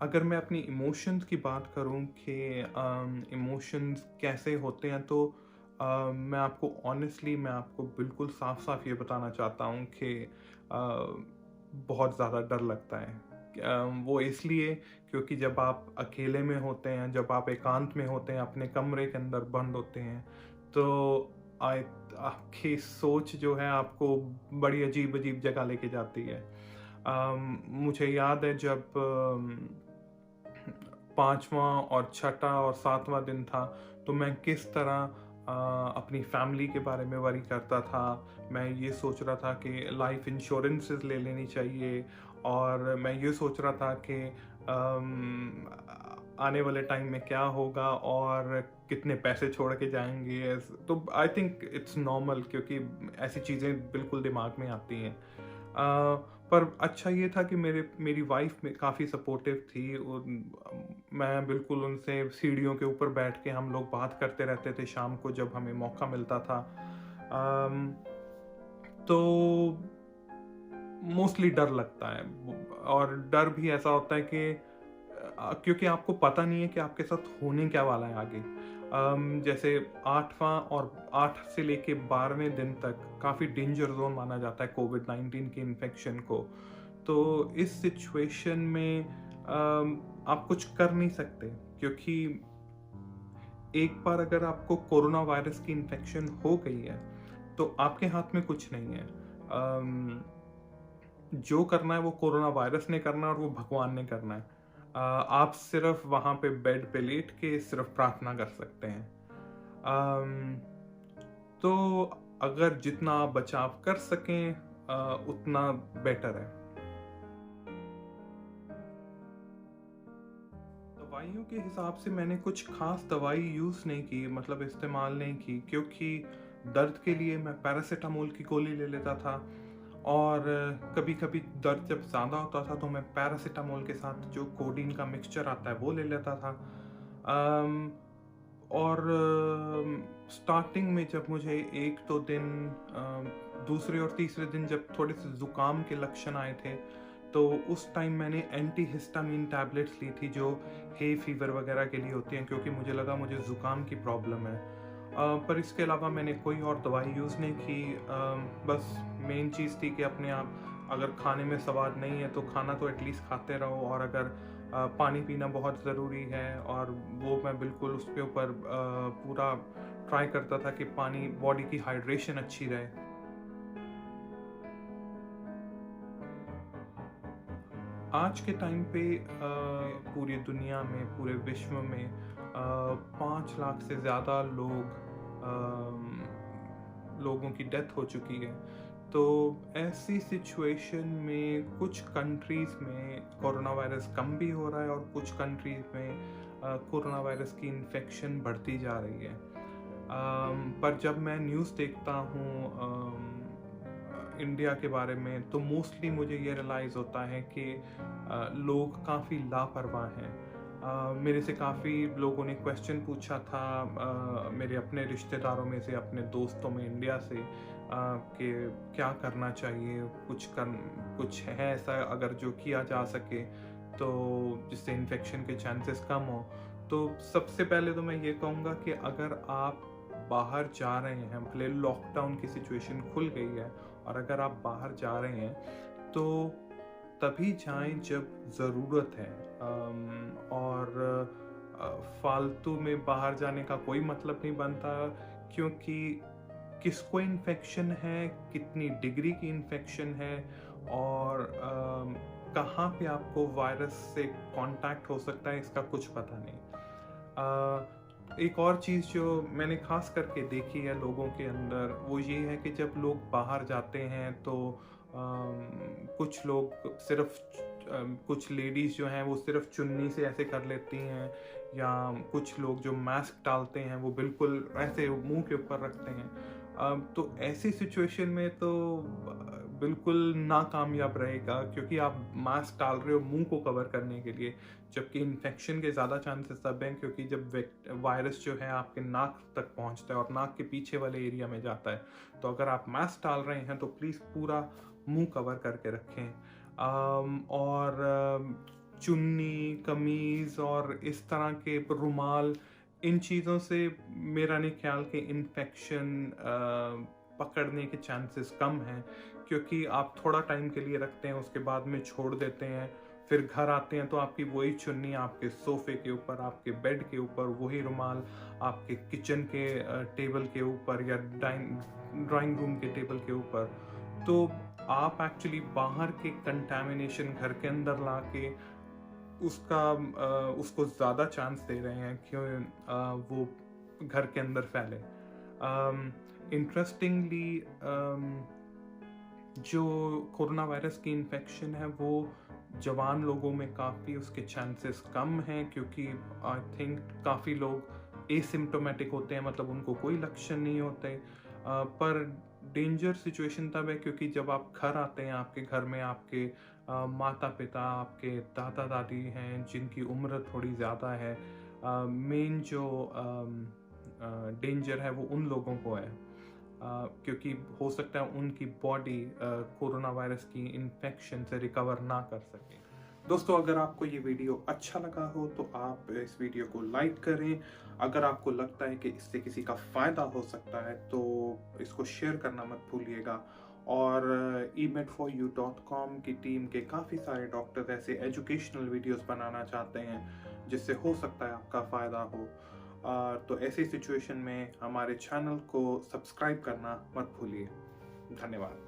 अगर मैं अपनी इमोशंस की बात करूँ कि इमोशंस कैसे होते हैं, तो मैं आपको बिल्कुल साफ-साफ ये बताना चाहता हूँ कि बहुत ज़्यादा डर लगता है। वो इसलिए क्योंकि जब आप अकेले में होते हैं, जब आप एकांत में होते हैं, अपने कमरे के अंदर बंद होते हैं, तो आय आपकी सोच जो है आपको बड़ी अजीब-अजीब जगह लेके जाती है। मुझे याद है जब 5वाँ और छठा और 7वाँ दिन था, तो मैं किस तरह अपनी फैमिली के बारे में वरी करता था। मैं ये सोच रहा था कि लाइफ इंश्योरेंसेस ले लेनी चाहिए, और मैं ये सोच रहा था कि आने वाले टाइम में क्या होगा और कितने पैसे छोड़ के जाएँगे। तो आई थिंक इट्स नॉर्मल, क्योंकि ऐसी चीज़ें बिल्कुल दिमाग में आती हैं। पर अच्छा ये था कि मेरी वाइफ़ में काफ़ी सपोर्टिव थी, और मैं बिल्कुल उनसे सीढ़ियों के ऊपर बैठ के हम लोग बात करते रहते थे शाम को जब हमें मौका मिलता था। अम, तो मोस्टली डर लगता है, और डर भी ऐसा होता है कि क्योंकि आपको पता नहीं है कि आपके साथ होने क्या वाला है आगे। जैसे 8वाँ और 8 से लेके 12वें दिन तक काफ़ी डेंजर ज़ोन माना जाता है कोविड-19 के इन्फेक्शन को। तो इस सिचुएशन में आप कुछ कर नहीं सकते, क्योंकि एक बार अगर आपको कोरोना वायरस की इन्फेक्शन हो गई है, तो आपके हाथ में कुछ नहीं है। जो करना है वो कोरोना वायरस ने करना है और वो भगवान ने करना है। आप सिर्फ वहाँ पे बेड पे लेट के सिर्फ प्रार्थना कर सकते हैं। अम, तो अगर जितना आप बचाव कर सकें उतना बेटर है। दवाइयों के हिसाब से मैंने कुछ खास दवाई यूज़ नहीं की, मतलब इस्तेमाल नहीं की, क्योंकि दर्द के लिए मैं पैरासिटामोल की गोली ले लेता था, और कभी-कभी दर्द जब ज़्यादा होता था तो मैं पैरासिटामोल के साथ जो कोडीन का मिक्सचर आता है वो ले लेता था। अम, और स्टार्टिंग में जब मुझे 1-2 दिन, दूसरे और तीसरे दिन जब थोड़े से ज़ुकाम के लक्षण आए थे, तो उस टाइम मैंने एंटीहिस्टामिन टैबलेट्स ली थी जो हे फीवर वगैरह के लिए होती हैं, क्योंकि मुझे लगा मुझे ज़ुकाम की प्रॉब्लम है। पर इसके अलावा मैंने कोई और दवाई यूज़ नहीं की। बस मेन चीज़ थी कि अपने आप, अगर खाने में स्वाद नहीं है तो खाना तो एटलीस्ट खाते रहो, और अगर पानी पीना बहुत ज़रूरी है, और वो मैं बिल्कुल उसके ऊपर पूरा ट्राई करता था कि पानी, बॉडी की हाइड्रेशन अच्छी रहे। आज के टाइम पे पूरी दुनिया में, पूरे विश्व में 5 लाख से ज़्यादा लोगों की डेथ हो चुकी है। तो ऐसी सिचुएशन में कुछ कंट्रीज़ में कोरोना वायरस कम भी हो रहा है, और कुछ कंट्रीज़ में कोरोना वायरस की इन्फेक्शन बढ़ती जा रही है। पर जब मैं न्यूज़ देखता हूँ इंडिया के बारे में, तो मोस्टली मुझे ये रियलाइज़ होता है कि लोग काफ़ी लापरवाह हैं। मेरे से काफ़ी लोगों ने क्वेश्चन पूछा था, मेरे अपने रिश्तेदारों में से, अपने दोस्तों में इंडिया से, कि क्या करना चाहिए, कुछ है ऐसा अगर जो किया जा सके, तो जिससे इन्फेक्शन के चांसेस कम हो। तो सबसे पहले तो मैं ये कहूँगा कि अगर आप बाहर जा रहे हैं, भले लॉकडाउन की सिचुएशन खुल गई है, और अगर आप बाहर जा रहे हैं, तो तभी जाएँ जब ज़रूरत है। और फालतू में बाहर जाने का कोई मतलब नहीं बनता, क्योंकि किसको इन्फेक्शन है, कितनी डिग्री की इन्फेक्शन है, और कहाँ पे आपको वायरस से कांटेक्ट हो सकता है, इसका कुछ पता नहीं। एक और चीज़ जो मैंने ख़ास करके देखी है लोगों के अंदर, वो ये है कि जब लोग बाहर जाते हैं तो कुछ लोग सिर्फ़ कुछ लेडीज़ जो हैं वो सिर्फ़ चुन्नी से ऐसे कर लेती हैं, या कुछ लोग जो मास्क डालते हैं वो बिल्कुल ऐसे मुँह के ऊपर रखते हैं। तो ऐसी सिचुएशन में तो बिल्कुल नाकामयाब रहेगा, क्योंकि आप मास्क डाल रहे हो मुँह को कवर करने के लिए, जबकि इन्फेक्शन के ज़्यादा चांसेस तब हैं, क्योंकि जब वायरस जो है आपके नाक तक पहुंचता है और नाक के पीछे वाले एरिया में जाता है। तो अगर आप मास्क डाल रहे हैं तो प्लीज़ पूरा मुंह कवर करके रखें। और चुन्नी, कमीज़ और इस तरह के रुमाल, इन चीज़ों से मेरा नहीं ख्याल कि इन्फेक्शन पकड़ने के चांसेस कम हैं, क्योंकि आप थोड़ा टाइम के लिए रखते हैं, उसके बाद में छोड़ देते हैं, फिर घर आते हैं तो आपकी वही चुन्नी आपके सोफ़े के ऊपर, आपके बेड के ऊपर, वही रुमाल आपके किचन के टेबल के ऊपर या ड्राइंग रूम के टेबल के ऊपर। तो आप एक्चुअली बाहर के कंटामिनेशन घर के अंदर ला के उसको ज़्यादा चांस दे रहे हैं कि वो घर के अंदर फैले। इंटरेस्टिंगली जो कोरोना वायरस की इन्फेक्शन है वो जवान लोगों में काफ़ी उसके चांसेस कम हैं, क्योंकि आई थिंक काफ़ी लोग एसिम्प्टोमेटिक होते हैं, मतलब उनको कोई लक्षण नहीं होते। पर डेंजर सिचुएशन तब है क्योंकि जब आप घर आते हैं, आपके घर में आपके माता पिता, आपके दादा दादी हैं जिनकी उम्र थोड़ी ज़्यादा है। मेन जो डेंजर है वो उन लोगों को है, क्योंकि हो सकता है उनकी बॉडी कोरोना वायरस की इन्फेक्शन से रिकवर ना कर सके। दोस्तों, अगर आपको ये वीडियो अच्छा लगा हो तो आप इस वीडियो को लाइक करें। अगर आपको लगता है कि इससे किसी का फ़ायदा हो सकता है तो इसको शेयर करना मत भूलिएगा। और emed4u.com की टीम के काफ़ी सारे डॉक्टर ऐसे एजुकेशनल वीडियोस बनाना चाहते हैं जिससे हो सकता है आपका फ़ायदा हो। तो ऐसी सिचुएशन में हमारे चैनल को सब्सक्राइब करना मत भूलिए। धन्यवाद।